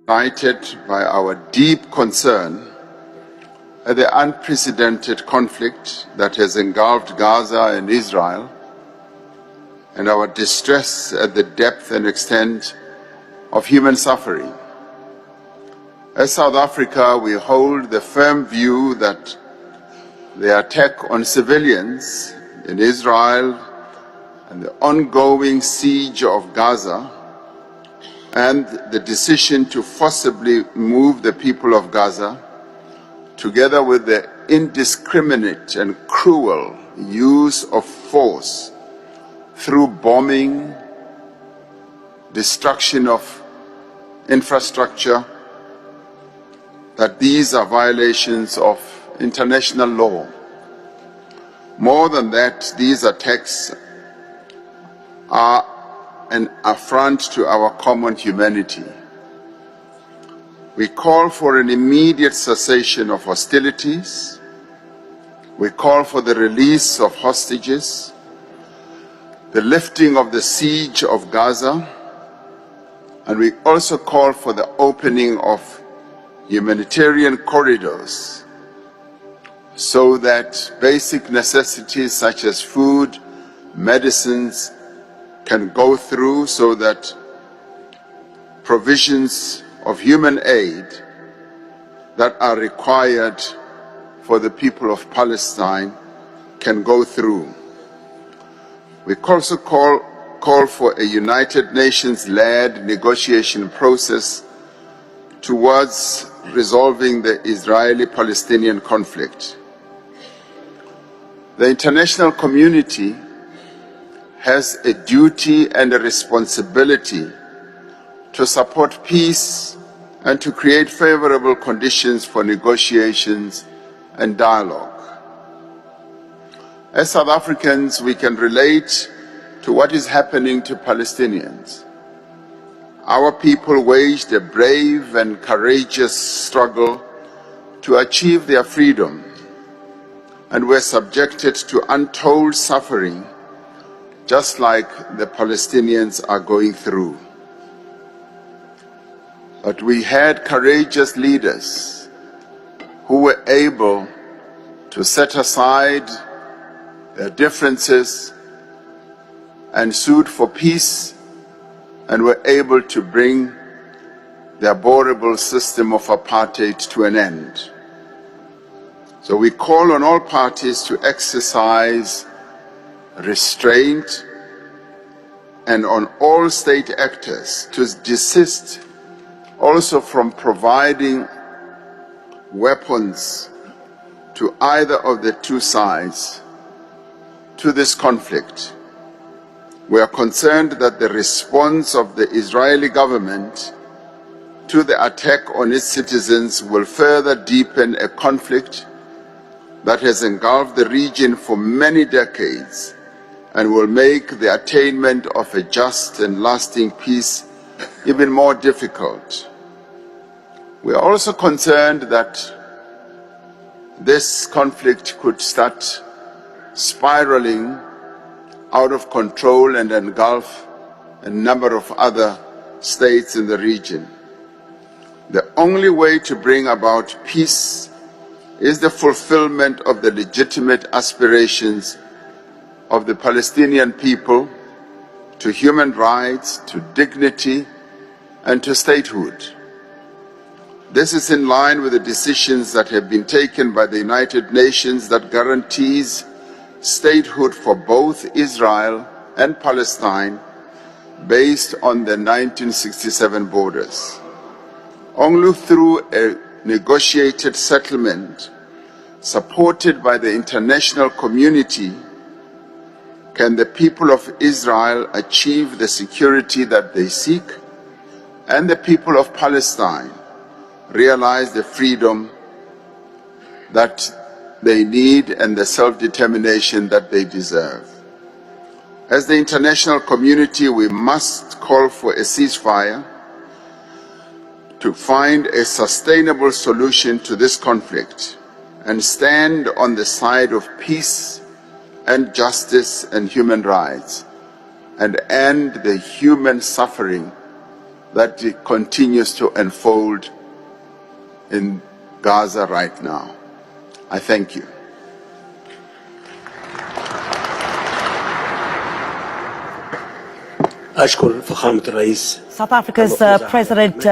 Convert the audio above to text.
United by our deep concern at the unprecedented conflict that has engulfed Gaza and Israel, and our distress at the depth and extent of human suffering. As South Africa, we hold the firm view that the attack on civilians in Israel and the ongoing siege of Gaza and the decision to forcibly move the people of Gaza, together with the indiscriminate and cruel use of force through bombing, destruction of infrastructure, that these are violations of international law. More than that, these attacks are an affront to our common humanity. We call for an immediate cessation of hostilities. We call for the release of hostages, the lifting of the siege of Gaza, and we also call for the opening of humanitarian corridors so that basic necessities such as food, medicines, can go through, so that provisions of human aid that are required for the people of Palestine can go through. We also call for a United Nations-led negotiation process towards resolving the Israeli-Palestinian conflict. The international community has a duty and a responsibility to support peace and to create favorable conditions for negotiations and dialogue. As South Africans, we can relate to what is happening to Palestinians. Our people waged a brave and courageous struggle to achieve their freedom and were subjected to untold suffering, just like the Palestinians are going through. But we had courageous leaders who were able to set aside their differences and sued for peace, and were able to bring the abhorrible system of apartheid to an end. So we call on all parties to exercise restraint and on all state actors to desist also from providing weapons to either of the two sides to this conflict. We are concerned that the response of the Israeli government to the attack on its citizens will further deepen a conflict that has engulfed the region for many decades and will make the attainment of a just and lasting peace even more difficult. We are also concerned that this conflict could start spiraling out of control and engulf a number of other states in the region. The only way to bring about peace is the fulfillment of the legitimate aspirations of the Palestinian people to human rights, to dignity, and to statehood. This is in line with the decisions that have been taken by the United Nations that guarantees statehood for both Israel and Palestine based on the 1967 borders. Only through a negotiated settlement supported by the international community can the people of Israel achieve the security that they seek, and the people of Palestine realize the freedom that they need and the self-determination that they deserve. As the international community, we must call for a ceasefire to find a sustainable solution to this conflict and stand on the side of peace and justice and human rights, and end the human suffering that continues to unfold in Gaza right now. I thank you. أشكر فخامة الرئيس. South Africa's President